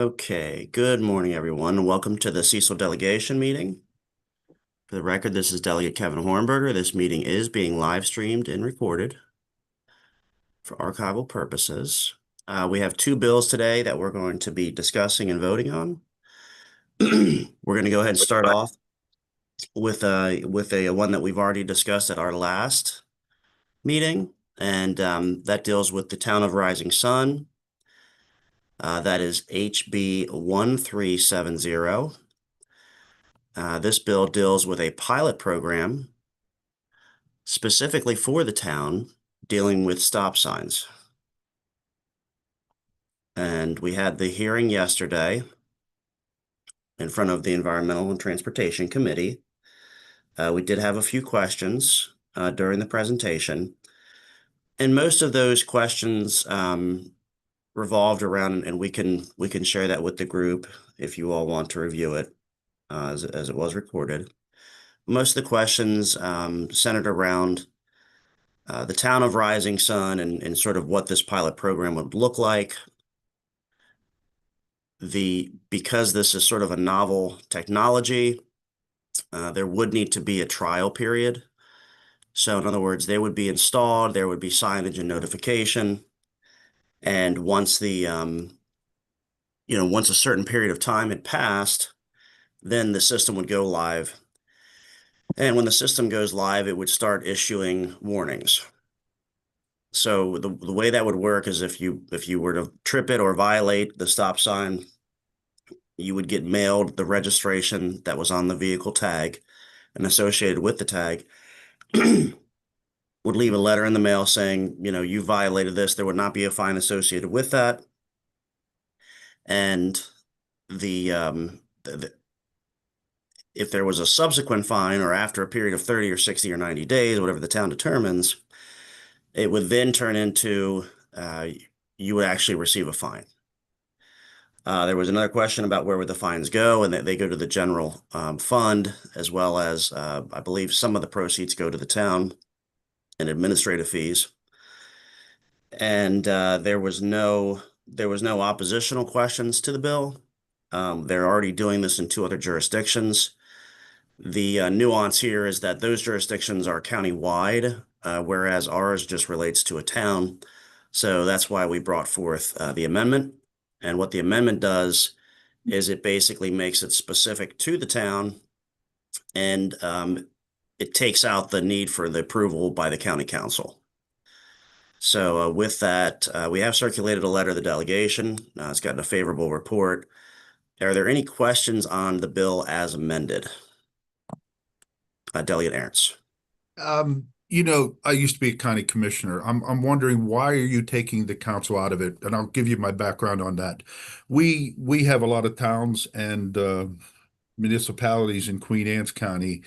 Okay, good morning, everyone, and welcome to the Cecil delegation meeting. For the record, this is Delegate Kevin Hornberger. This meeting is being live streamed and recorded for archival purposes. We have two bills today that we're going to be discussing and voting on. We're going to go ahead and start off with a one that we've already discussed at our last meeting, and that deals with the Town of Rising Sun. That is HB 1370. This bill deals with a pilot program specifically for the town dealing with stop signs. And we had the hearing yesterday in front of the Environmental and Transportation Committee. We did have a few questions during the presentation, and most of those questions revolved around, and we can share that with the group if you all want to review it as it was recorded. Most of the questions centered around the town of Rising Sun and sort of what this pilot program would look like. Because this is sort of a novel technology, there would need to be a trial period. So in other words, they would be installed, there would be signage and notification. And once once a certain period of time had passed, then the system would go live. And when the system goes live, it would start issuing warnings. So the way that would work is if you were to trip it or violate the stop sign, you would get mailed the registration that was on the vehicle tag, and associated with the tag would leave a letter in the mail saying, you violated this. There would not be a fine associated with that. And if there was a subsequent fine, or after a period of 30 or 60 or 90 days, whatever the town determines, it would then turn into you would actually receive a fine. There was another question about where would the fines go, and they go to the general fund, as well as I believe some of the proceeds go to the town and administrative fees. And there was no oppositional questions to the bill. They're already doing this in two other jurisdictions. The nuance here is that those jurisdictions are county-wide, whereas ours just relates to a town. So that's why we brought forth the amendment. And what the amendment does is it basically makes it specific to the town, and it takes out the need for the approval by the county council. So with that, we have circulated a letter to the delegation. It's gotten a favorable report. Are there any questions on the bill as amended? Delegate Ernst. I used to be a county commissioner. I'm wondering, why are you taking the council out of it? And I'll give you my background on that. We have a lot of towns and municipalities in Queen Anne's County,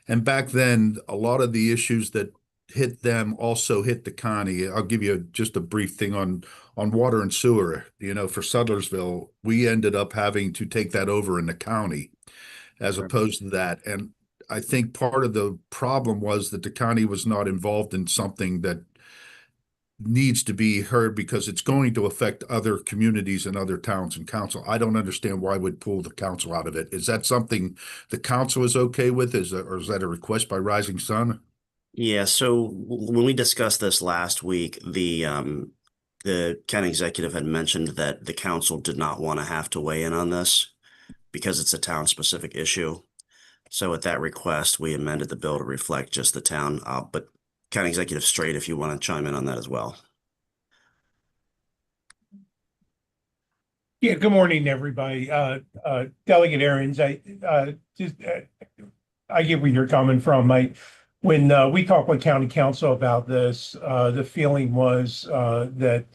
and back then, a lot of the issues that hit them also hit the county. I'll give you just a brief thing on water and sewer. For Sudlersville, we ended up having to take that over in the county as opposed to that. And I think part of the problem was that the county was not involved in something that needs to be heard because it's going to affect other communities and other towns and council. I don't understand why we'd pull the council out of it. Is that something the council is okay with? Or is that a request by Rising Sun? Yeah, so when we discussed this last week, the county executive had mentioned that the council did not want to have to weigh in on this because it's a town-specific issue. So at that request, we amended the bill to reflect just the town. But County Executive Straight, if you want to chime in on that as well. Yeah, good morning, everybody. Delegate Aaron's, I get where you're coming from. When we talked with County Council about this, the feeling was that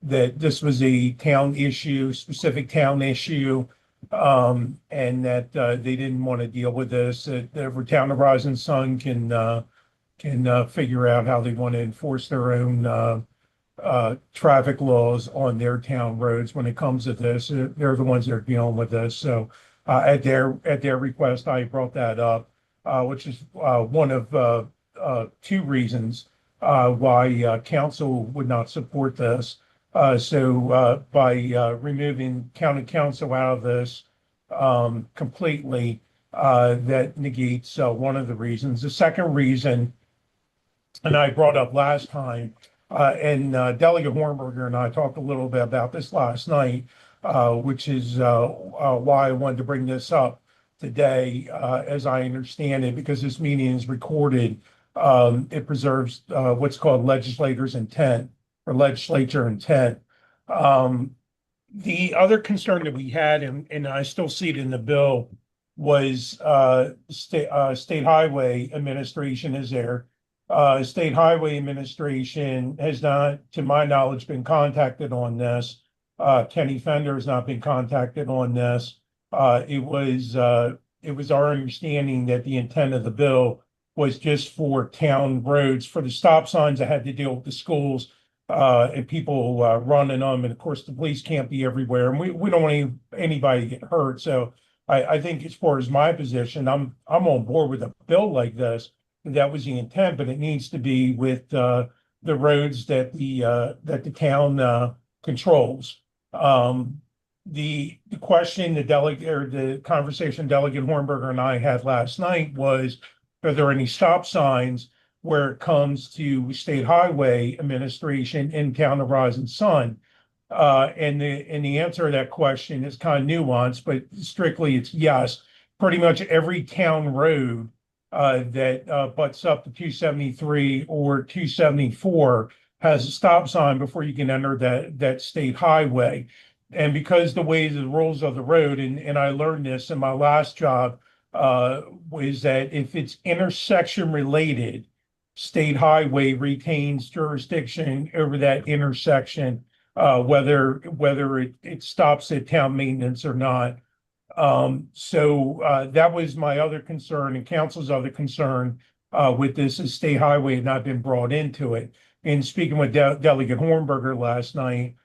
this was a town issue, specific town issue, and that they didn't want to deal with this. That the town of Rising Sun can figure out how they want to enforce their own traffic laws on their town roads when it comes to this. They're the ones that are dealing with this. So at their request, I brought that up, which is one of two reasons why council would not support this. So by removing county council out of this completely, that negates one of the reasons. The second reason, and I brought up last time, and Delegate Hornberger and I talked a little bit about this last night, which is why I wanted to bring this up today, as I understand it, because this meeting is recorded. It preserves what's called legislators' intent or legislature intent. The other concern that we had, and I still see it in the bill, was state highway administration is there. State Highway Administration has not, to my knowledge, been contacted on this. Kenny Fender has not been contacted on this. It was our understanding that the intent of the bill was just for town roads, for the stop signs that had to deal with the schools and people running them. And of course, the police can't be everywhere, and we don't want anybody to get hurt. So I think, as far as my position, I'm on board with a bill like this. That was the intent, but it needs to be with the roads that the town controls. The question the delegate, or the conversation Delegate Hornberger and I had last night was, are there any stop signs where it comes to State Highway Administration in town of Rising Sun? And the answer to that question is kind of nuanced, but strictly it's yes. Pretty much every town road that butts up to 273 or 274 has a stop sign before you can enter that state highway. And because the ways and rules of the road, and I learned this in my last job, was that if it's intersection related, state highway retains jurisdiction over that intersection, whether it stops at town maintenance or not. So that was my other concern, and council's other concern with this is state highway had not been brought into it. And speaking with Delegate Hornberger last night,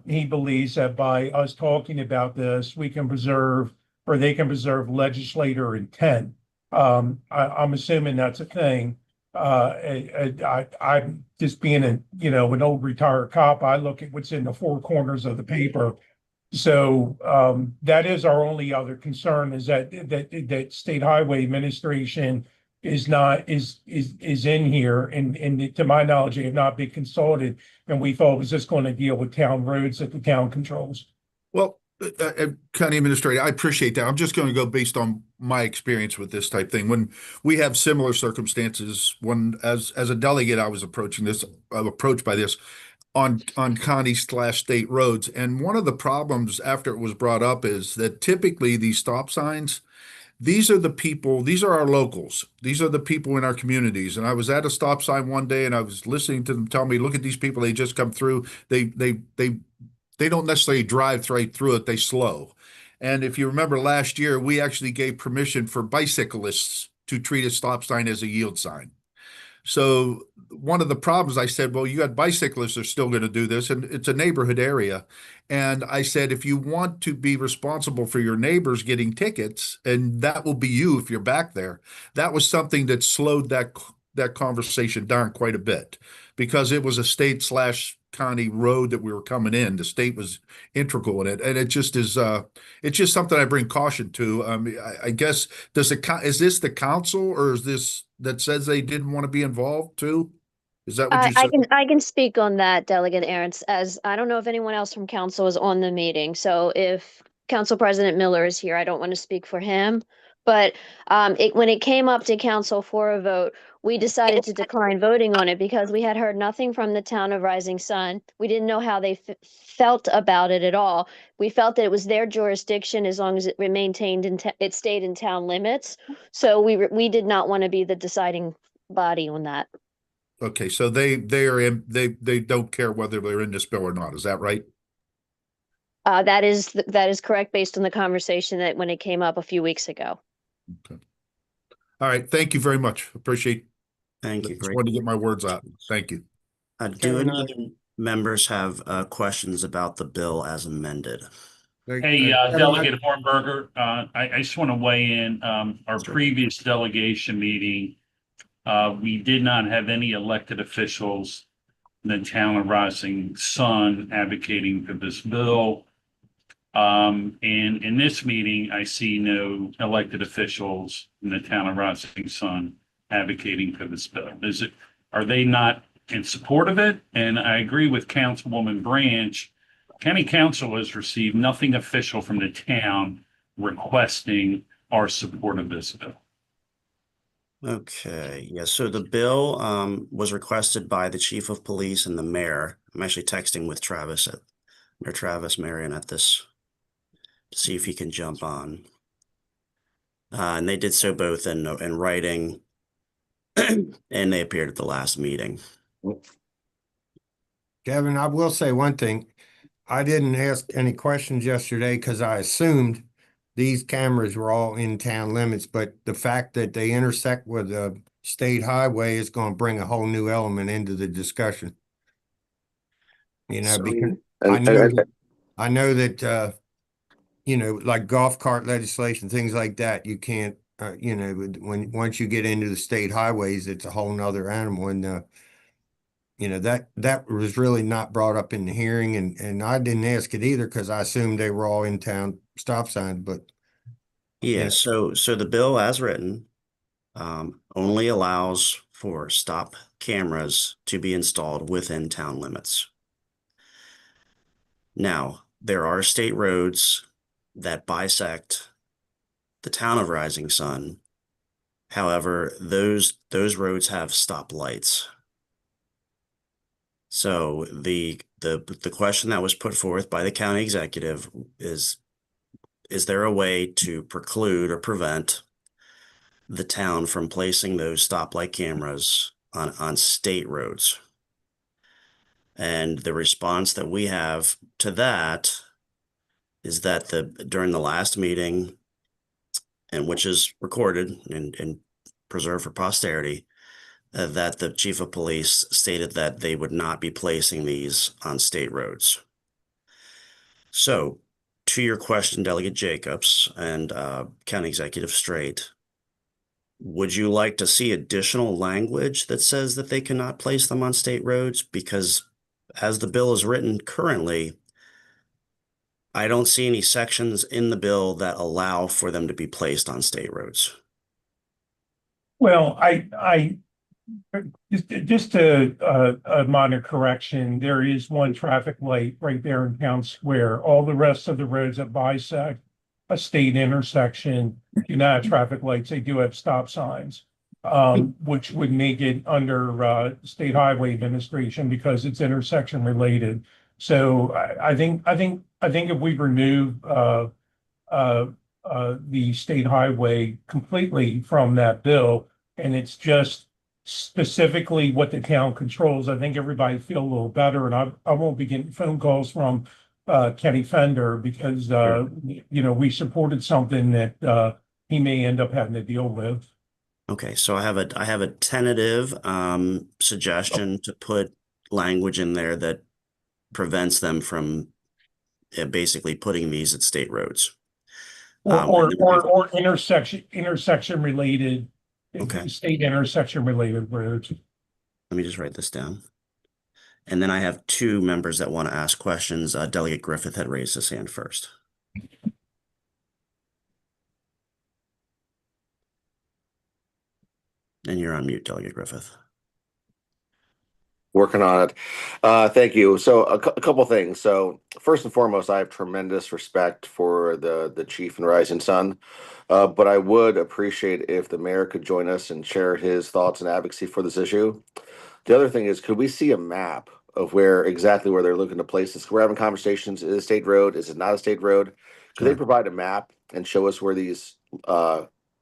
he believes that by us talking about this, we can preserve, or they can preserve, legislator intent. I'm assuming that's a thing. I'm just being an old retired cop. I look at what's in the four corners of the paper. So that is our only other concern, is that State Highway Administration is in here, and to my knowledge, they have not been consulted, and we thought it was just going to deal with town roads that the town controls. Well, County Administrator, I appreciate that. I'm just going to go based on my experience with this type thing. When we have similar circumstances, when as a delegate, I was approached by this on county/state roads. And one of the problems after it was brought up is that typically these stop signs, these are our locals. These are the people in our communities. And I was at a stop sign one day and I was listening to them tell me, look at these people, they just come through. They don't necessarily drive right through it, they slow. And if you remember last year, we actually gave permission for bicyclists to treat a stop sign as a yield sign. So one of the problems, I said, well, you got bicyclists are still going to do this, and it's a neighborhood area. And I said, if you want to be responsible for your neighbors getting tickets, and that will be you if you're back there, that was something that slowed that conversation down quite a bit, because it was a state/county road that we were coming in. The state was integral in it, and it just is. It's just something I bring caution to. I guess is this the council, or is this that says they didn't want to be involved too? Is that what you said? I can speak on that, Delegate Aaron's, as I don't know if anyone else from council is on the meeting. So if Council President Miller is here, I don't want to speak for him. But when it came up to council for a vote, we decided to decline voting on it because we had heard nothing from the town of Rising Sun. We didn't know how they felt about it at all. We felt that it was their jurisdiction as long as it maintained it stayed in town limits. So we did not want to be the deciding body on that. Okay, so they don't care whether they're in this bill or not. Is that right? That is correct based on the conversation that when it came up a few weeks ago. Okay. All right. Thank you very much. Appreciate. Thank you. Just Great. wanted to get my words out. Thank you. Do any other members have questions about the bill as amended? Hey, Delegate Hornberger, I just want to weigh in. Our previous delegation meeting, we did not have any elected officials the town of Rising Sun advocating for this bill. And in this meeting, I see no elected officials in the town of Rising Sun advocating for this bill. Are they not in support of it? And I agree with Councilwoman Branch. County Council has received nothing official from the town requesting our support of this bill. Okay, yeah, so the bill was requested by the chief of police and the mayor. I'm actually texting with Travis Marion at this to see if he can jump on. And they did so both in writing and they appeared at the last meeting. Kevin, I will say one thing. I didn't ask any questions yesterday because I assumed these cameras were all in town limits, but the fact that they intersect with a state highway is going to bring a whole new element into the discussion. You know, So- because And I know that you know, like golf cart legislation, things like that, you can't you know, once you get into the state highways, it's a whole nother animal. And you know, that was really not brought up in the hearing, and I didn't ask it either because I assumed they were all in town stop signs, but Yeah, Yeah. so the bill as written only allows for stop cameras to be installed within town limits. Now, there are state roads that bisect the town of Rising Sun. However, those roads have stop lights. So the question that was put forth by the county executive is there a way to preclude or prevent the town from placing those stoplight cameras on state roads? And the response that we have to that is that during the last meeting, and which is recorded and preserved for posterity, that the chief of police stated that they would not be placing these on state roads. So, to your question, Delegate Jacobs and County Executive Straight, would you like to see additional language that says that they cannot place them on state roads? Because as the bill is written currently, I don't see any sections in the bill that allow for them to be placed on state roads. Well, I just a minor correction. There is one traffic light right there in Town Square. All the rest of the roads that bisect a state intersection do not have traffic lights. They do have stop signs, which would make it under State Highway Administration because it's intersection related. So I think if we remove the state highway completely from that bill, and it's just specifically what the town controls, I think everybody feel a little better. And I won't be getting phone calls from Kenny Fender because you know, we supported something that he may end up having to deal with. Okay, so I have a tentative suggestion to put language in there that prevents them from basically putting these at state roads. Or intersection related, Okay. state intersection related roads. Let me just write this down. And then I have two members that want to ask questions. Delegate Griffith had raised his hand first. And you're on mute, Delegate Griffith. working on it. Thank you. So a couple things. So first and foremost, I have tremendous respect for the chief and Rising Sun, but I would appreciate if the mayor could join us and share his thoughts and advocacy for this issue. The other thing is, could we see a map of exactly where they're looking to place this? We're having conversations. Is it a state road? Is it not a state road? Could they provide a map and show us where these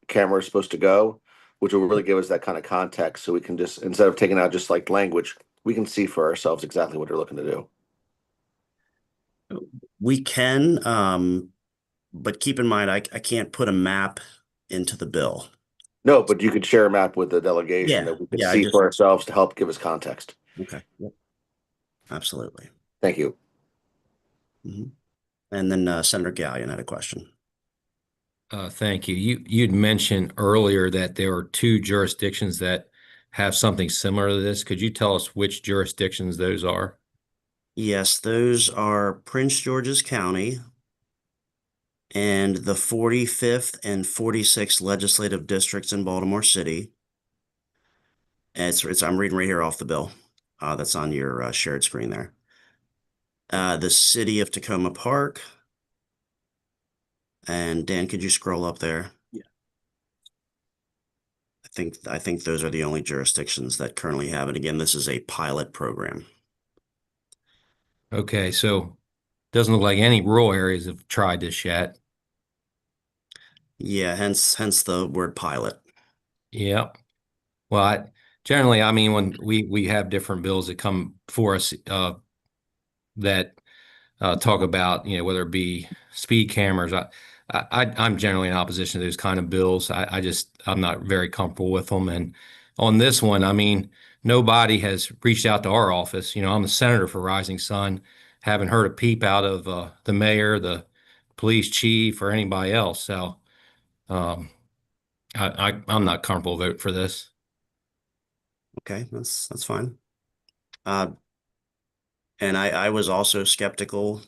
cameras are supposed to go, which will really give us that kind of context, so we can just, instead of taking out just like language, we can see for ourselves exactly what they're looking to do. We can, but keep in mind, I can't put a map into the bill. No, but you could share a map with the delegation that we could see for ourselves to help give us context. Okay. Yep. Absolutely. Thank you. And then Senator Gallion had a question. Thank you. You'd mentioned earlier that there are two jurisdictions that have something similar to this. Could you tell us which jurisdictions those are? Yes, those are Prince George's County and the 45th and 46th legislative districts in Baltimore City. And I'm reading right here off the bill. That's on your shared screen there. The city of Tacoma Park. And Dan, could you scroll up there? Yeah. I think those are the only jurisdictions that currently have it. Again, this is a pilot program. Okay, so doesn't look like any rural areas have tried this yet. Yeah, hence the word pilot. Yeah. Well, generally, I mean, when we have different bills that come for us that talk about, whether it be speed cameras, I'm generally in opposition to those kind of bills. I'm not very comfortable with them. And on this one, I mean, nobody has reached out to our office. I'm the senator for Rising Sun. Haven't heard a peep out of the mayor, the police chief, or anybody else. So um, I'm not comfortable voting for this. Okay, that's fine. And I was also skeptical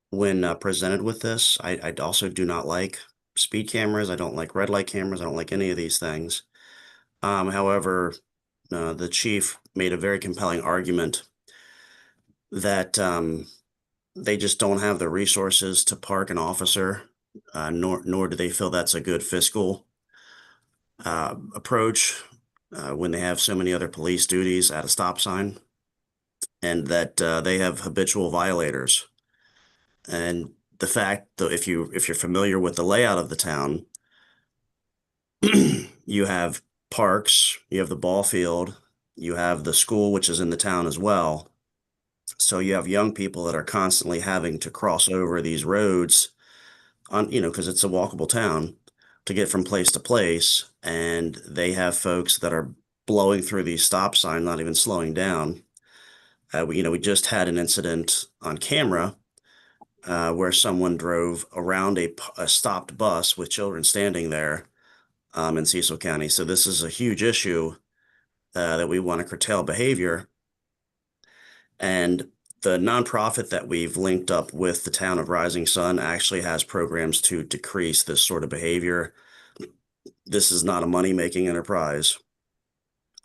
when presented with this. I also do not like speed cameras. I don't like red light cameras. I don't like any of these things. However, the chief made a very compelling argument that they just don't have the resources to park an officer, nor do they feel that's a good fiscal approach when they have so many other police duties at a stop sign, and that they have habitual violators. And the fact that if you're familiar with the layout of the town, you have parks, you have the ball field, you have the school, which is in the town as well. So you have young people that are constantly having to cross over these roads on, because it's a walkable town to get from place to place. And they have folks that are blowing through these stop signs, not even slowing down. We just had an incident on camera where someone drove around a stopped bus with children standing there in Cecil County. So this is a huge issue that we want to curtail behavior. And the nonprofit that we've linked up with the town of Rising Sun actually has programs to decrease this sort of behavior. This is not a money-making enterprise.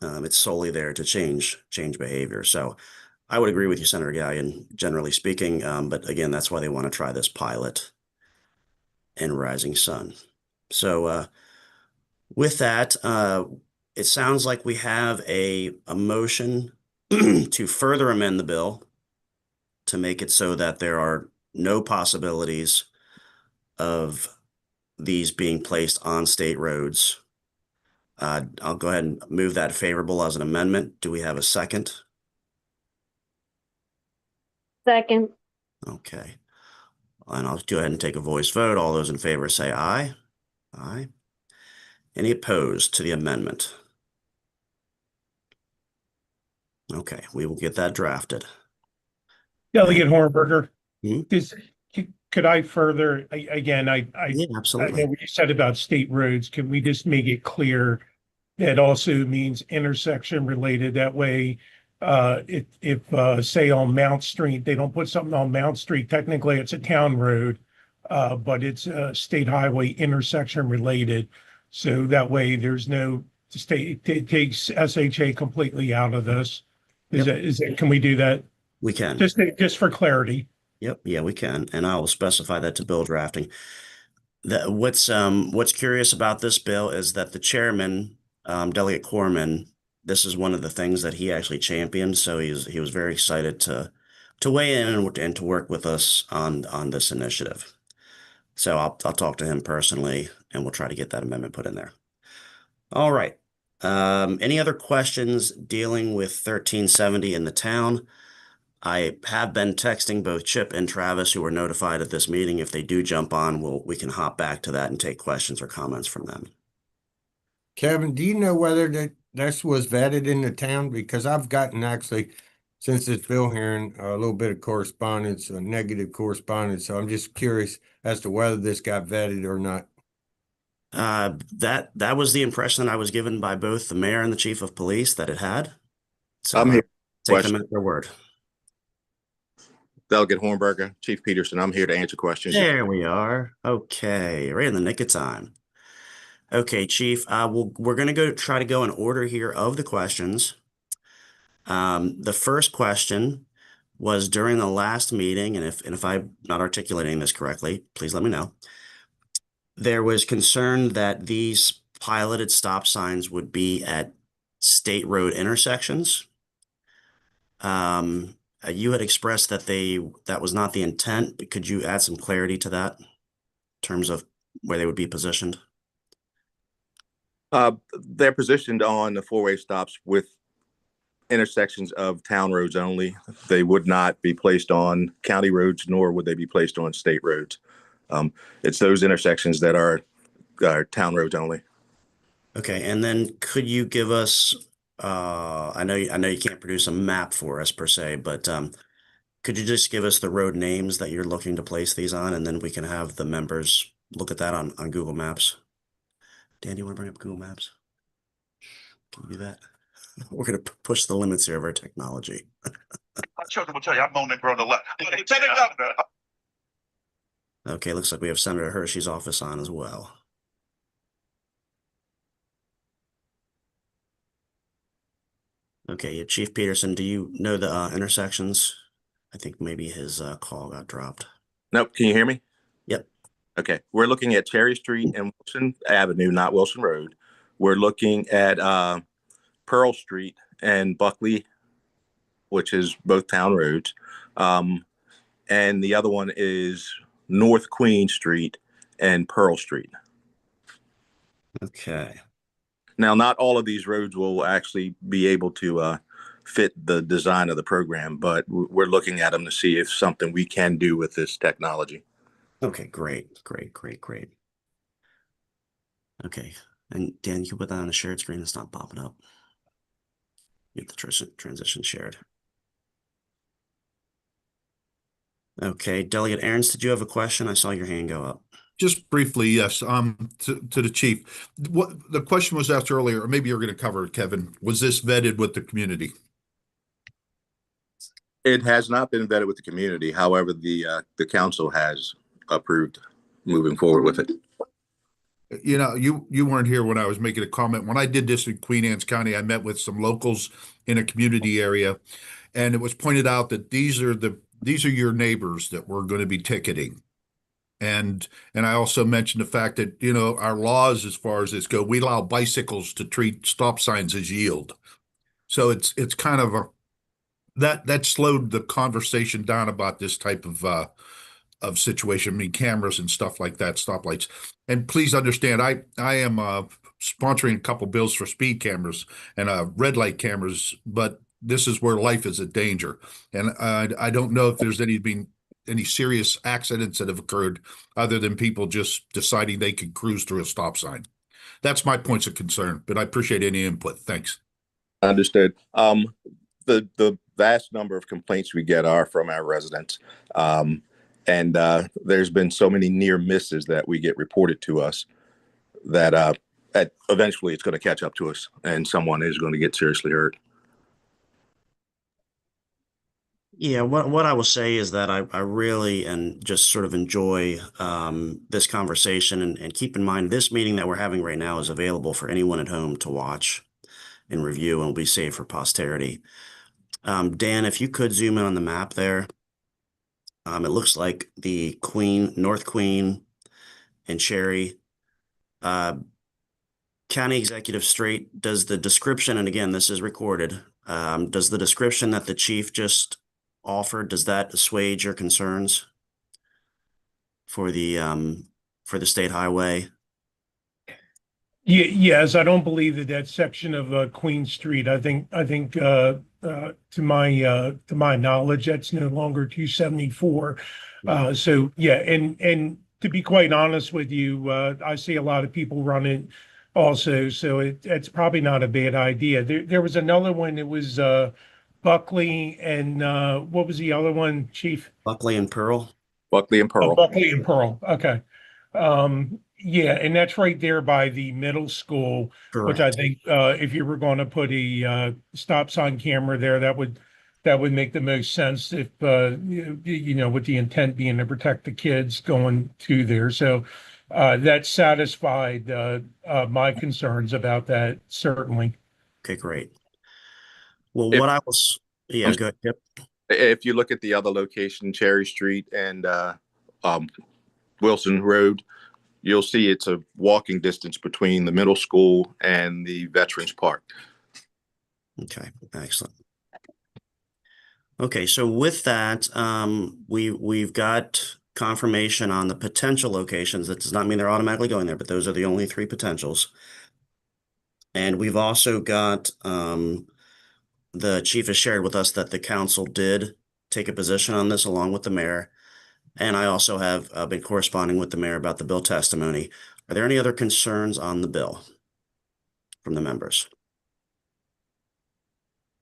It's solely there to change behavior. So I would agree with you, Senator Gallion, generally speaking. But again, that's why they want to try this pilot in Rising Sun. So with that, it sounds like we have a motion to further amend the bill to make it so that there are no possibilities of these being placed on state roads. I'll go ahead and move that favorable as an amendment. Do we have a second? Second. Okay. And I'll go ahead and take a voice vote. All those in favor say aye. Aye. Any opposed to the amendment? Okay, we will get that drafted. Delegate Hornberger, Hmm? could I further, again, Yeah, I know absolutely. what you said about state roads. Can we just make it clear that also means intersection related? That way, if say on Mount Street, they don't put something on Mount Street, technically it's a town road, but it's a state highway intersection related. So that way there's no state, it takes SHA completely out of this. Can we do that? We can. Just for clarity. Yep, yeah, we can, and I will specify that to bill drafting. What's curious about this bill is that the chairman, Delegate Corman, this is one of the things that he actually championed. So he was very excited to weigh in and to work with us on this initiative. So I'll talk to him personally, and we'll try to get that amendment put in there. All right. Any other questions dealing with 1370 in the town? I have been texting both Chip and Travis, who were notified at this meeting. If they do jump on, we can hop back to that and take questions or comments from them. Kevin, do you know whether this was vetted in the town? Because I've gotten actually, since this bill hearing, a little bit of correspondence, negative correspondence. So I'm just curious as to whether this got vetted or not. That was the impression that I was given by both the mayor and the chief of police that it had. So I'm I here. take them Question. at their word. Delegate Hornberger, Chief Peterson, I'm here to answer questions. There we are. Okay, right in the nick of time. Okay, Chief, we're gonna try to go in order here of the questions. The first question was during the last meeting, and if I'm not articulating this correctly, please let me know. There was concern that these piloted stop signs would be at state road intersections. You had expressed that that was not the intent, but could you add some clarity to that in terms of where they would be positioned? They're positioned on the four-way stops with intersections of town roads only. They would not be placed on county roads, nor would they be placed on state roads. It's those intersections that are town roads only. Okay, and then could you give us, I know you can't produce a map for us per se, but could you just give us the road names that you're looking to place these on, and then we can have the members look at that on Google Maps? Dan, you want to bring up Google Maps? Can you do that? We're going to push the limits here of our technology. My children will tell you I'm moaning grown to left. Lieutenant Governor. Okay, looks like we have Senator Hershey's office on as well. Okay, Chief Peterson, do you know the intersections? I think maybe his call got dropped. Nope. Can you hear me? Yep. Okay. We're looking at Cherry Street and Wilson Avenue, not Wilson Road. We're looking at Pearl Street and Buckley, which is both town roads. And the other one is North Queen Street and Pearl Street. Okay. Now, not all of these roads will actually be able to fit the design of the program, but we're looking at them to see if something we can do with this technology. Okay, great. Okay, and Dan, you can put that on a shared screen. It's not popping up. Get the transition shared. Okay, Delegate Aaron's, did you have a question? I saw your hand go up. Just briefly, yes, to the chief. What the question was asked earlier, or maybe you're going to cover it, Kevin. Was this vetted with the community? It has not been vetted with the community. However, the council has approved moving forward with it. You know, you weren't here when I was making a comment. When I did this in Queen Anne's County, I met with some locals in a community area, and it was pointed out that these are your neighbors that we're going to be ticketing. And I also mentioned the fact that, you know, our laws as far as this go, we allow bicycles to treat stop signs as yield. So it's kind of that slowed the conversation down about this type of situation. I mean, cameras and stuff like that, stoplights. And please understand, I am sponsoring a couple bills for speed cameras and red light cameras, but this is where life is a danger. And I don't know if there's any serious accidents that have occurred other than people just deciding they can cruise through a stop sign. That's my points of concern, but I appreciate any input. Thanks. Understood. The vast number of complaints we get are from our residents. And there's been so many near misses that we get reported to us that eventually it's going to catch up to us and someone is going to get seriously hurt. Yeah, what I will say is that I really and just sort of enjoy this conversation and keep in mind this meeting that we're having right now is available for anyone at home to watch and review and will be saved for posterity. Dan, if you could zoom in on the map there, it looks like the North Queen and Cherry County Executive Street, does the description, and again, this is recorded, does the description that the chief just offered, does that assuage your concerns for the state highway? Yes, I don't believe that section of Queen Street. I think to my knowledge, that's no longer 274. So yeah, and to be quite honest with you, I see a lot of people running also, so it's probably not a bad idea. There was another one that was Buckley and what was the other one, Chief? Buckley and Pearl. Buckley and Pearl. Oh, Buckley and Pearl. Okay. Yeah, and that's right there by the middle school, which I Correct. think if you were going to put a stop sign camera there, that would make the most sense if you know, with the intent being to protect the kids going through there. So that satisfied my concerns about that, certainly. Okay, great. Well, If, what I was, yeah, I'm go ahead. Yep. if you look at the other location, Cherry Street and um, Wilson Road, you'll see it's a walking distance between the middle school and the Veterans Park. Okay, excellent. Okay, so with that, we've got confirmation on the potential locations. That does not mean they're automatically going there, but those are the only three potentials. And we've also got the chief has shared with us that the council did take a position on this along with the mayor. And I also have been corresponding with the mayor about the bill testimony. Are there any other concerns on the bill from the members?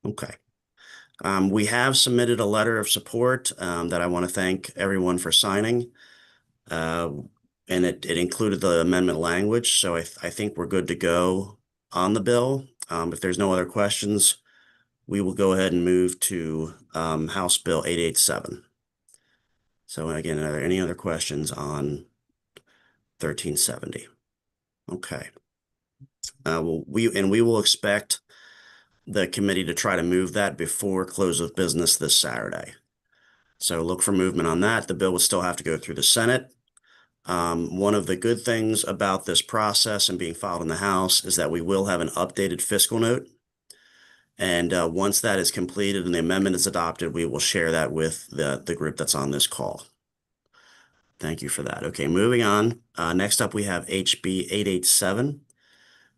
Okay. We have submitted a letter of support that I want to thank everyone for signing. And it included the amendment language, so I think we're good to go on the bill. If there's no other questions, we will go ahead and move to House Bill 887. So again, are there any other questions on 1370? Okay. Well, we will expect the committee to try to move that before close of business this Saturday. So look for movement on that. The bill will still have to go through the Senate. One of the good things about this process and being filed in the House is that we will have an updated fiscal note. And once that is completed and the amendment is adopted, we will share that with the group that's on this call. Thank you for that. Okay, moving on. Next up, we have HB 887.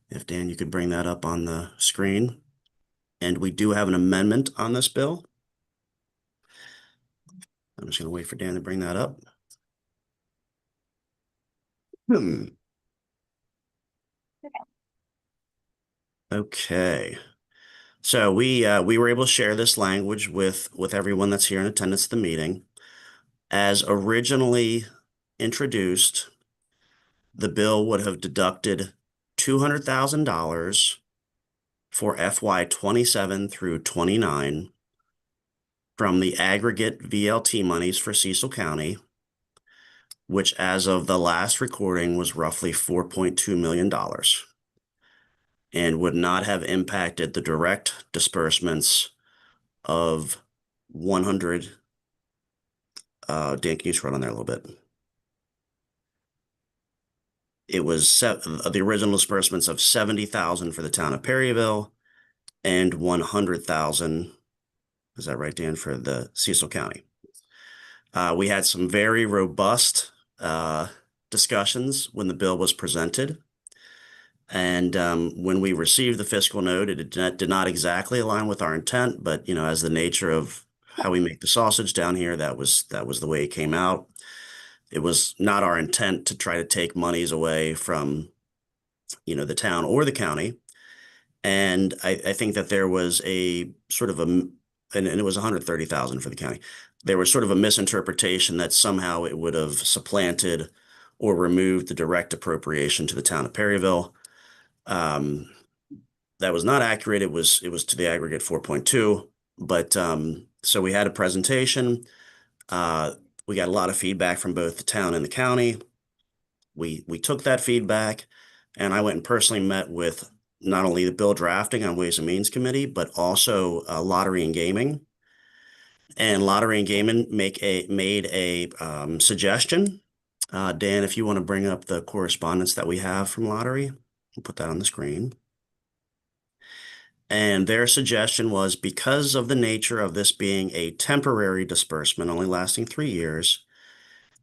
If Dan, you could bring that up on the screen. And we do have an amendment on this bill. I'm just going to wait for Dan to bring that up. Okay. So we were able to share this language with everyone that's here in attendance at the meeting. As originally introduced, the bill would have deducted $200,000 for FY 27 through 29 from the aggregate VLT monies for Cecil County, which as of the last recording was roughly $4.2 million, and would not have impacted the direct disbursements of 100. Dan, can you scroll down there a little bit? It was the original disbursements of 70,000 for the town of Perryville and 100,000. Is that right, Dan, for the Cecil County? We had some very robust discussions when the bill was presented. And when we received the fiscal note, it did not exactly align with our intent, but you know, as the nature of how we make the sausage down here, that was the way it came out. It was not our intent to try to take monies away from, you know, the town or the county. And I think that there was a sort of and it was 130,000 for the county. There was sort of a misinterpretation that somehow it would have supplanted or removed the direct appropriation to the town of Perryville. That was not accurate. It was to the aggregate 4.2. But so we had a presentation. We got a lot of feedback from both the town and the county. We took that feedback, and I went and personally met with not only the bill drafting on Ways and Means Committee, but also Lottery and Gaming. And Lottery and Gaming made a suggestion. Dan, if you want to bring up the correspondence that we have from Lottery, we'll put that on the screen. And their suggestion was, because of the nature of this being a temporary disbursement, only lasting 3 years,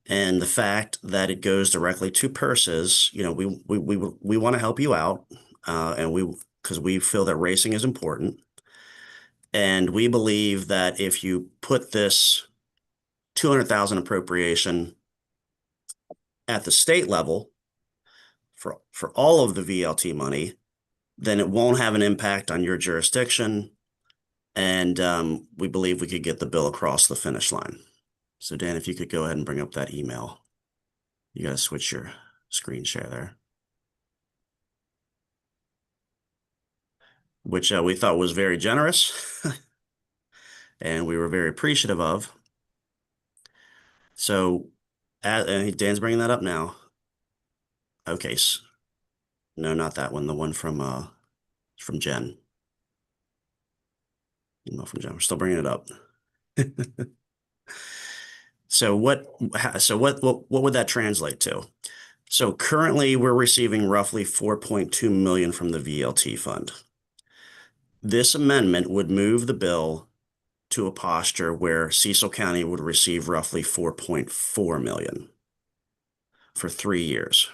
and the fact that it goes directly to purses, you know, we want to help you out, and because we feel that racing is important, and we believe that if you put this 200,000 appropriation at the state level for all of the VLT money, then it won't have an impact on your jurisdiction. And we believe we could get the bill across the finish line. So Dan, if you could go ahead and bring up that email. You gotta switch your screen share there. Which we thought was very generous and we were very appreciative of. So, and Dan's bringing that up now. Okay, no, not that one. The one from Jen. Email from Jen. We're still bringing it up. So what would that translate to? So currently we're receiving roughly 4.2 million from the VLT fund. This amendment would move the bill to a posture where Cecil County would receive roughly 4.4 million for 3 years.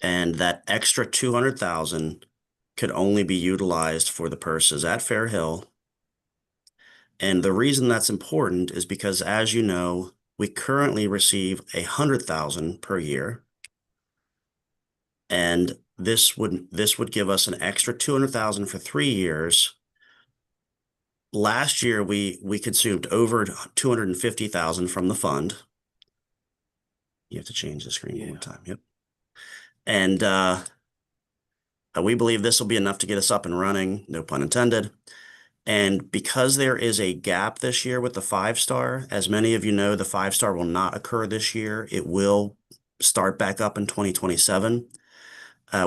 And that extra 200,000 could only be utilized for the purses at Fair Hill. And the reason that's important is because, as you know, we currently receive 100,000 per year. And this would give us an extra 200,000 for 3 years. Last year, we consumed over 250,000 from the fund. You have to change the screen one more time. Yep. And we believe this will be enough to get us up and running, no pun intended. And because there is a gap this year with the 5-star, as many of you know, the 5-star will not occur this year. It will start back up in 2027.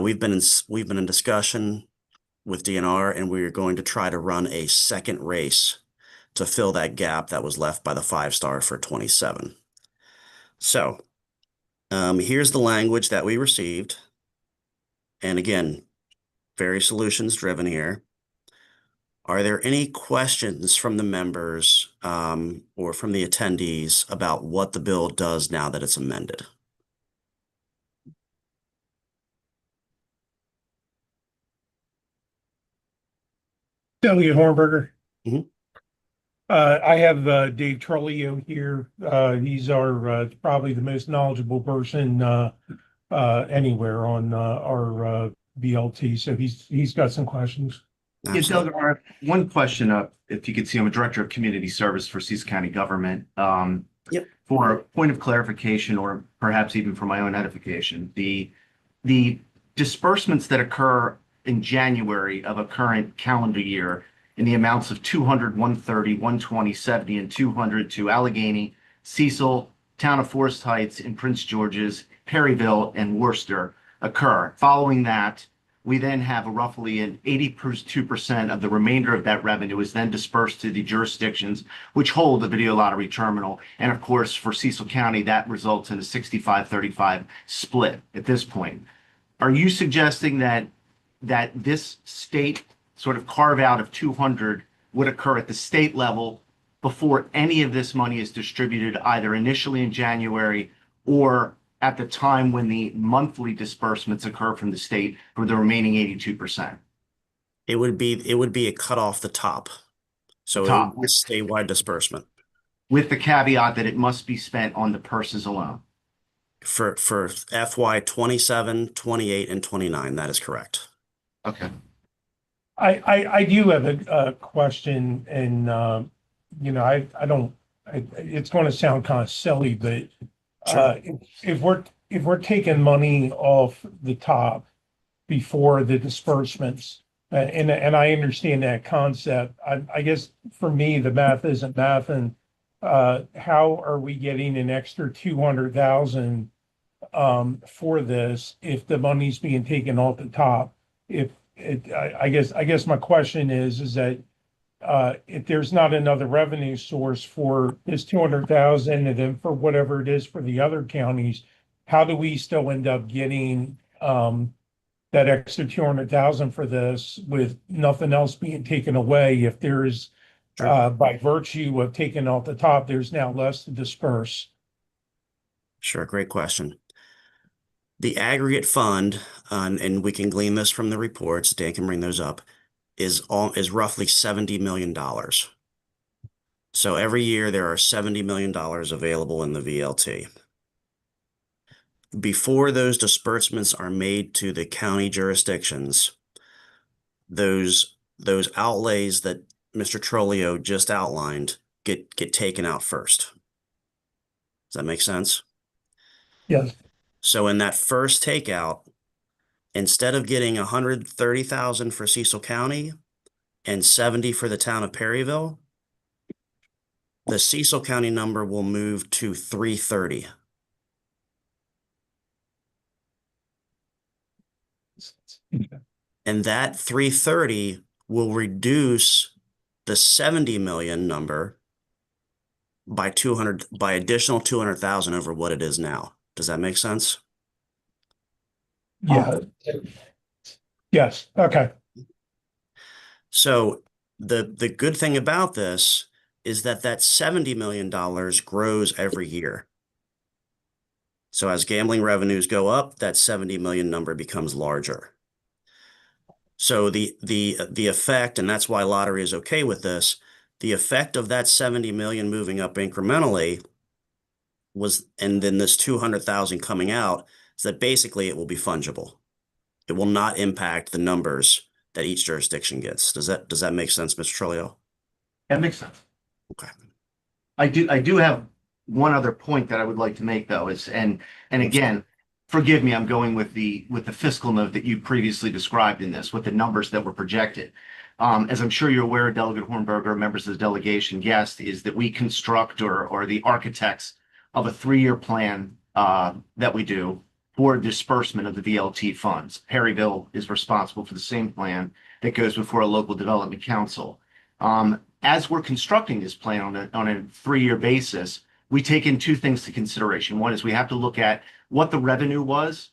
We've been in discussion with DNR, and we're going to try to run a second race to fill that gap that was left by the 5-star for 27. So here's the language that we received. And again, very solutions driven here. Are there any questions from the members or from the attendees about what the bill does now that it's amended? Elliot Hornberger. Mhm. I have Dave Trolio here. He's our probably the most knowledgeable person anywhere on our BLT. So he's got some questions. Yeah, Doug, one question if you could see, I'm a director of community service for Cecil County government. Yep. For a point of clarification, or perhaps even for my own edification, the disbursements that occur in January of a current calendar year in the amounts of 200, 130, 120, 70, and 200 to Allegheny, Cecil, Town of Forest Heights, and Prince George's, Perryville, and Worcester occur. Following that, we then have roughly an 82% of the remainder of that revenue is then dispersed to the jurisdictions which hold the video lottery terminal. And of course, for Cecil County, that results in a 65-35 split at this point. Are you suggesting that this state sort of carve out of 200 would occur at the state level before any of this money is distributed, either initially in January or at the time when the monthly disbursements occur from the state for the remaining 82%? It would be a cut off the top. So it would be a statewide disbursement. With the caveat that it must be spent on the purses alone. For FY 27, 28, and 29, that is correct. Okay. I do have a question, and it's going to sound kind of silly, but if we're taking money off the top before the disbursements, and I understand that concept, I guess for me the math isn't math, and how are we getting an extra 200,000 for this if the money's being taken off the top? I guess my question is that if there's not another revenue source for this 200,000 and then for whatever it is for the other counties, how do we still end up getting that extra 200,000 for this with nothing else being taken away? If there's by virtue of taking off the top, there's now less to disperse. Sure, great question. The aggregate fund, and we can glean this from the reports, Dan can bring those up, is roughly $70 million. So every year there are $70 million available in the VLT. Before those disbursements are made to the county jurisdictions, those outlays that Mr. Trolio just outlined get taken out first. that make sense? Yes. So in that first takeout, instead of getting 130,000 for Cecil County and 70 for the town of Perryville, the Cecil County number will move to 330. And that 330 will reduce the 70 million number by additional 200,000 over what it is now. Does that make sense? Yeah. Yes. Okay. So the good thing about this is that $70 million grows every year. So as gambling revenues go up, that 70 million number becomes larger. So the effect, and that's why lottery is okay with this, the effect of that 70 million moving up incrementally was, and then this 200,000 coming out, is that basically it will be fungible. It will not impact the numbers that each jurisdiction gets. Does that make sense, Mr. Trulio? That makes sense. Okay. I do have one other point that I would like to make though is, and again, forgive me, I'm going with the fiscal note that you previously described in this, with the numbers that were projected. As I'm sure you're aware, Delegate Hornberger, members of the delegation guest, is that we construct or the architects of a 3-year plan that we do for disbursement of the VLT funds. Perryville is responsible for the same plan that goes before a local development council. As we're constructing this plan on a 3-year basis, we take in 2 things to consideration. One is we have to look at what the revenue was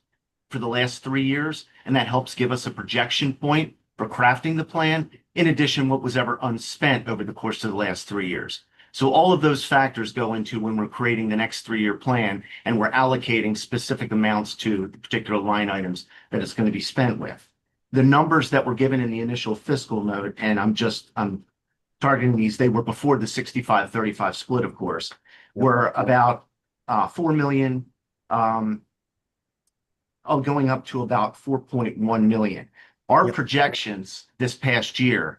for the last 3 years, and that helps give us a projection point for crafting the plan. In addition, what was ever unspent over the course of the last 3 years. So all of those factors go into when we're creating the next 3-year plan and we're allocating specific amounts to the particular line items that it's going to be spent with. The numbers that were given in the initial fiscal note, and I'm targeting these, they were before the 65-35 split, of course, were about 4 million, going up to about 4.1 million. Our projections this past year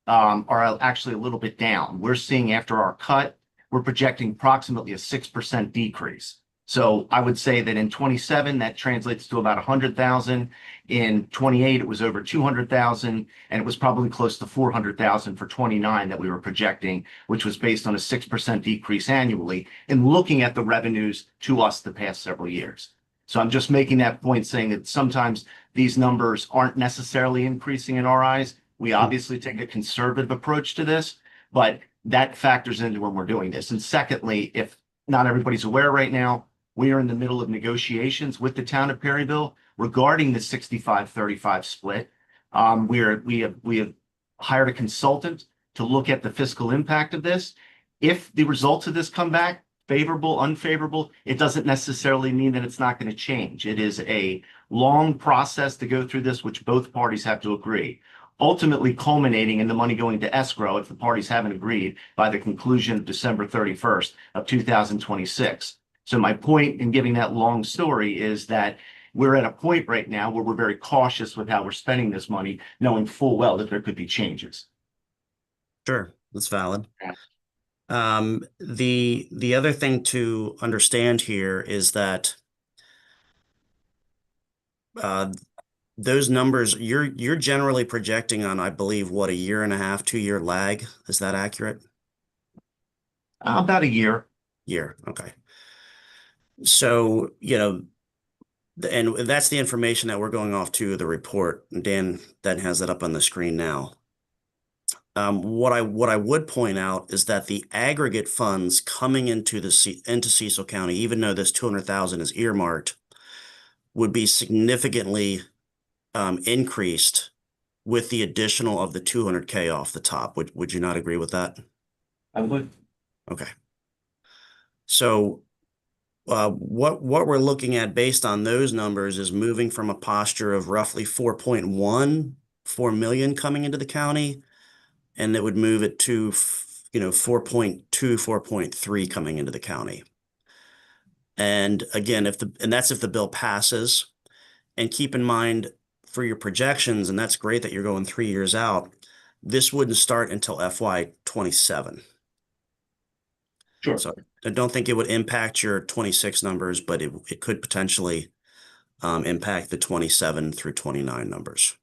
are actually a little bit down. We're seeing after our cut, we're projecting approximately a 6% decrease. So I would say that in 27, that translates to about 100,000. In 28, it was over 200,000, and it was probably close to 400,000 for 29 that we were projecting, which was based on a 6% decrease annually, and looking at the revenues to us the past several years. So I'm just making that point, saying that sometimes these numbers aren't necessarily increasing in our eyes. We obviously take a conservative approach to this, but that factors into when we're doing this. And secondly, if not everybody's aware right now, we are in the middle of negotiations with the town of Perryville regarding the 65-35 split. We have hired a consultant to look at the fiscal impact of this. If the results of this come back favorable, unfavorable, it doesn't necessarily mean that it's not going to change. It is a long process to go through this, which both parties have to agree, ultimately culminating in the money going to escrow if the parties haven't agreed by the conclusion of December 31st of 2026. So my point in giving that long story is that we're at a point right now where we're very cautious with how we're spending this money, knowing full well that there could be changes. Sure, that's valid. The other thing to understand here is that those numbers you're generally projecting on, I believe, what, a 1.5 to 2-year lag? Is that accurate? About a year. Okay. So, and that's the information that we're going off to the report. Dan has that up on the screen now. What I would point out is that the aggregate funds coming into Cecil County, even though this 200,000 is earmarked, would be significantly increased with the additional of the 200K off the top. Would you not agree with that? I would. Okay. So what we're looking at based on those numbers is moving from a posture of roughly 4.14 million coming into the county, and it would move it to 4.2, 4.3 coming into the county. And again, that's if the bill passes. And keep in mind for your projections, and that's great that you're going 3 years out, this wouldn't start until FY 27. Sure. So I don't think it would impact your 26 numbers, but it could potentially impact the 27 through 29 numbers.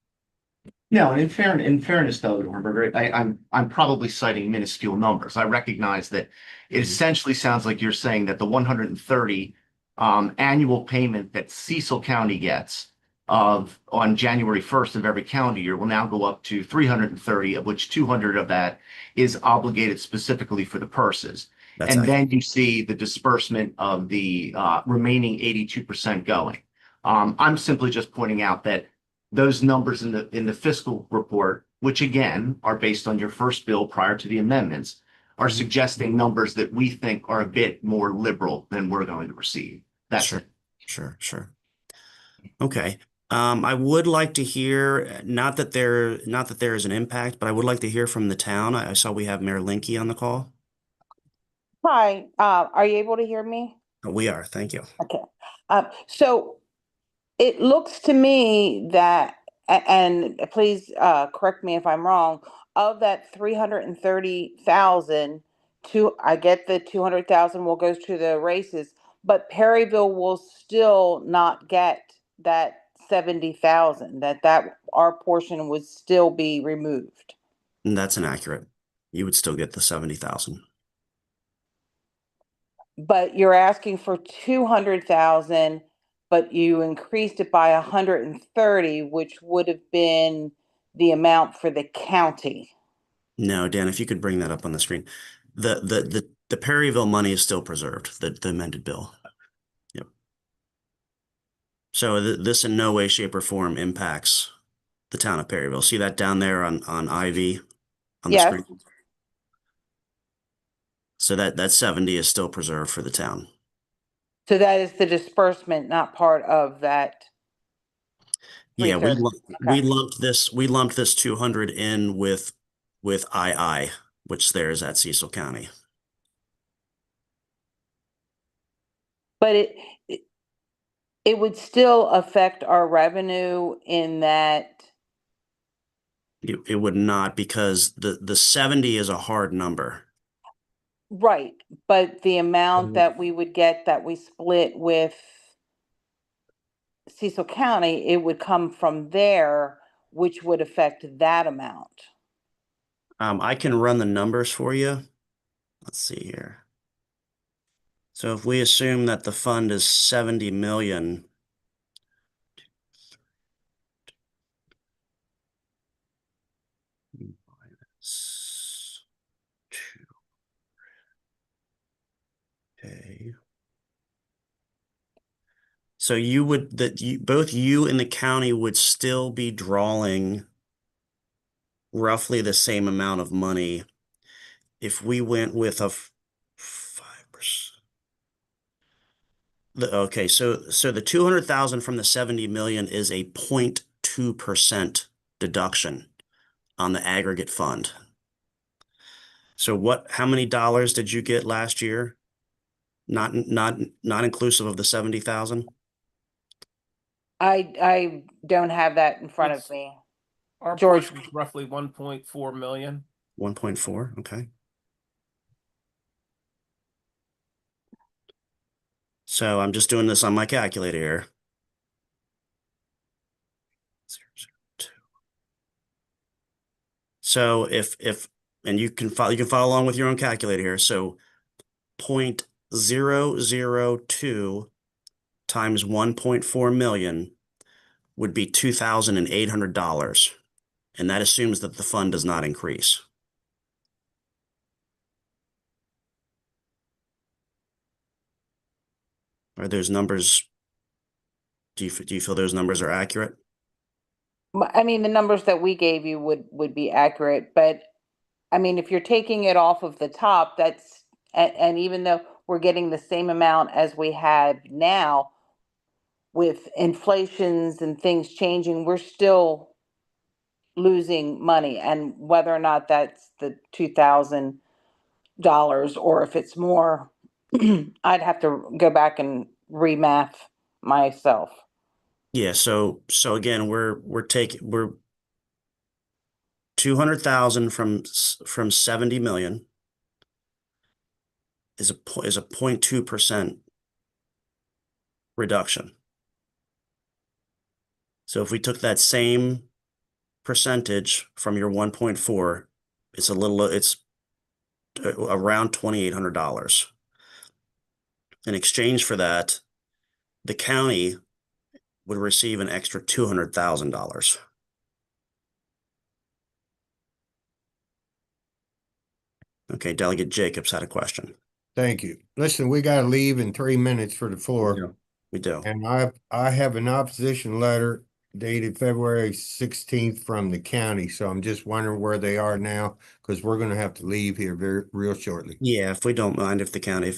No, and in fairness, though, Dornberger, I'm probably citing minuscule numbers. I recognize that it essentially sounds like you're saying that the 130 annual payment that Cecil County gets on January 1st of every calendar year will now go up to 330, of which 200 of that is obligated specifically for the purses. That's And accurate. then you see the disbursement of the remaining 82% going. I'm simply just pointing out that those numbers in the fiscal report, which again are based on your first bill prior to the amendments, are suggesting numbers that we think are a bit more liberal than we're going to receive. That's Sure. it. Sure. Okay. I would like to hear, not that there is an impact, but I would like to hear from the town. I saw we have Mayor Linky on the call. Hi, are you able to hear me? We are, thank you. Okay. So it looks to me that, and please correct me if I'm wrong, of that 330,000, I get the 200,000 will go to the races, but Perryville will still not get that 70,000, that our portion would still be removed. And that's inaccurate. You would still get the 70,000. But you're asking for 200,000, but you increased it by 130, which would have been the amount for the county. No, Dan, if you could bring that up on the screen. The Perryville money is still preserved, the amended bill. Yep. So this in no way, shape, or form impacts the town of Perryville. See that down there on IV on the Yes. screen? So that 70 is still preserved for the town. So that is the disbursement, not part of that. Yeah, we 330. we lumped this 200 in with II, which there's at Cecil County. But it would still affect our revenue in that. It would not, because the 70 is a hard number. Right, but the amount that we would get that we split with Cecil County, it would come from there, which would affect that amount. I can run the numbers for you. Let's see here. So if we assume that the fund is 70 million, minus 2. Okay. So both you and the county would still be drawing roughly the same amount of money if we went with a 5%. Okay, so the 200,000 from the 70 million is a 0.2% deduction on the aggregate fund. So how many dollars did you get last year? Not inclusive of the 70,000? I don't have that in front of me. Our George. portion is roughly 1.4 million. 1.4, okay. So I'm just doing this on my calculator here. 0.002. So and you can follow along with your own calculator here. So 0.002 times 1.4 million would be $2,800. And that assumes that the fund does not increase. Are those numbers, do you feel those numbers are accurate? I mean, the numbers that we gave you would be accurate, but I mean, if you're taking it off of the top, and even though we're getting the same amount as we have now, with inflations and things changing, we're still losing money. And whether or not that's the $2,000 or if it's more, I'd have to go back and remath myself. Yeah, so again, we're 200,000 from 70 million. is a 0.2% reduction. So if we took that same percentage from your 1.4, it's around $2,800. In exchange for that, the county would receive an extra $200,000. Okay, Delegate Jacobs had a question. Thank you. Listen, we got to leave in 3 minutes for the floor. We do. And I have an opposition letter dated February 16th from the county. So I'm just wondering where they are now, because we're going to have to leave here real shortly. Yeah, if we don't mind, if the county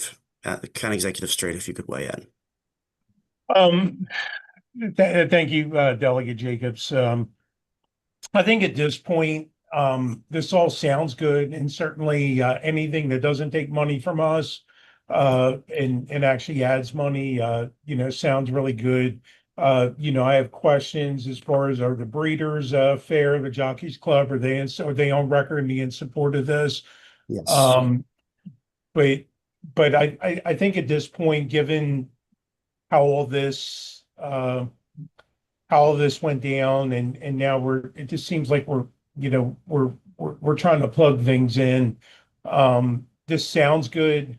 executive straight, if you could weigh in. Thank you, Delegate Jacobs. I think at this point, this all sounds good, and certainly anything that doesn't take money from us and actually adds money, sounds really good. I have questions as far as, are the breeders fair, the jockeys club, are they on record and be in support of this? Yes. But I think at this point, given how all this went down, and now it just seems like we're trying to plug things in. This sounds good.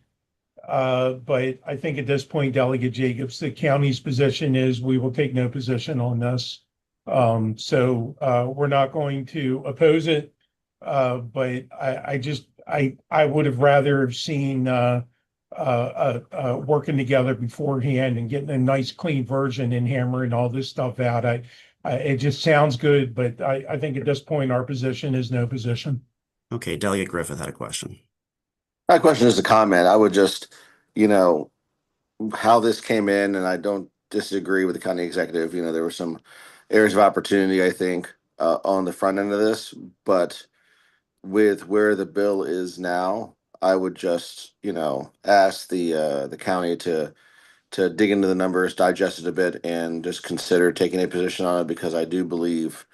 But I think at this point, Delegate Jacobs, the county's position is we will take no position on this. So we're not going to oppose it. But I would have rather have seen working together beforehand and getting a nice clean version and hammering all this stuff out. It just sounds good, but I think at this point, our position is no position. Okay, Delegate Griffith had a question. My question is a comment. I would just, how this came in, and I don't disagree with the county executive. There were some areas of opportunity, I think, on the front end of this, but with where the bill is now, I would just, ask the county to dig into the numbers, digest it a bit, and just consider taking a position on it, because I do believe,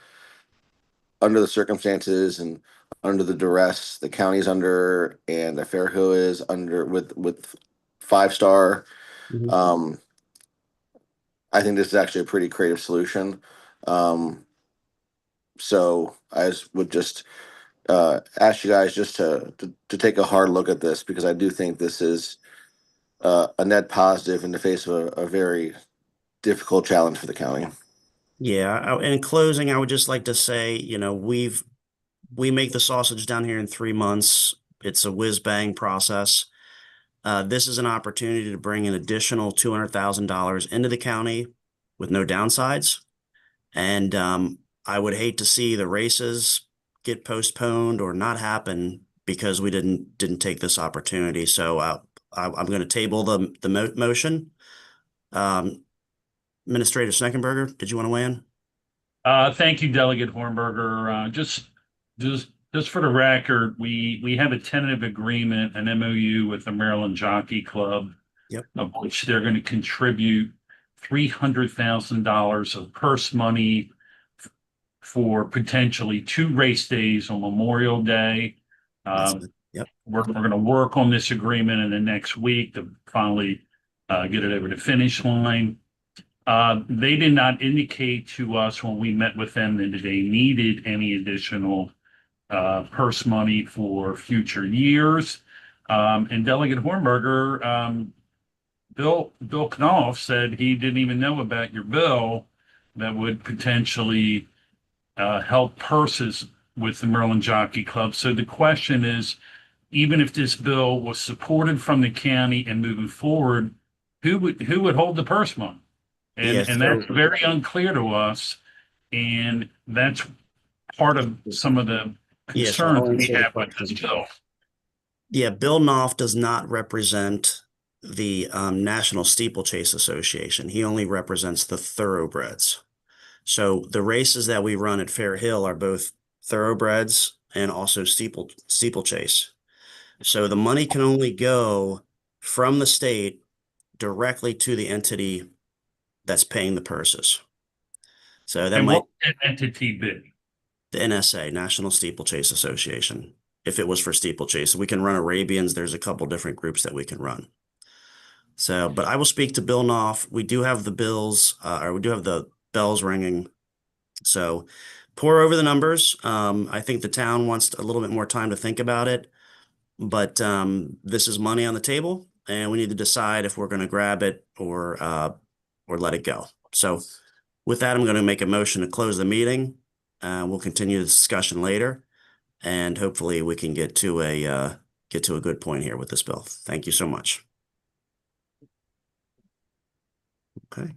under the circumstances and under the duress the county's under, and the Fairhill is under with 5-star, I think this is actually a pretty creative solution. So I would just ask you guys just to take a hard look at this, because I do think this is a net positive in the face of a very difficult challenge for the county. Yeah, in closing, I would just like to say, we make the sausage down here in 3 months. It's a whiz bang process. This is an opportunity to bring an additional $200,000 into the county with no downsides. And I would hate to see the races get postponed or not happen because we didn't take this opportunity. So I'm going to table the motion. Administrator Sneckenberger, did you want to weigh in? Thank you, Delegate Hornberger. Just for the record, we have a tentative agreement, an MOU with the Maryland Jockey Club, of which they're going to contribute $300,000 of purse money for potentially 2 race days on Memorial Day. We're going to work on this agreement in the next week to finally get it over the finish line. They did not indicate to us when we met with them that they needed any additional purse money for future years. And Delegate Hornberger, Bill Knopf said he didn't even know about your bill that would potentially help purses with the Maryland Jockey Club. So the question is, even if this bill was supported from the county and moving forward, who would hold the purse money? And that's very unclear to us. And that's part of some of the concerns we have with this bill. Yeah, Bill Knopf does not represent the National Steeplechase Association. He only represents the thoroughbreds. So the races that we run at Fair Hill are both thoroughbreds and also steeplechase. So the money can only go from the state directly to the entity that's paying the purses. So that and what would that entity be? The NSA, National Steeplechase Association. if it was for steeplechase. We can run Arabians. There's a couple different groups that we can run. So, but I will speak to Bill Knopf. We do have the bills, or we do have the bells ringing. So pour over the numbers. I think the town wants a little bit more time to think about it, but this is money on the table, and we need to decide if we're going to grab it or let it go. So with that, I'm going to make a motion to close the meeting. We'll continue the discussion later, and hopefully we can get to a good point here with this bill. Thank you so much. Okay.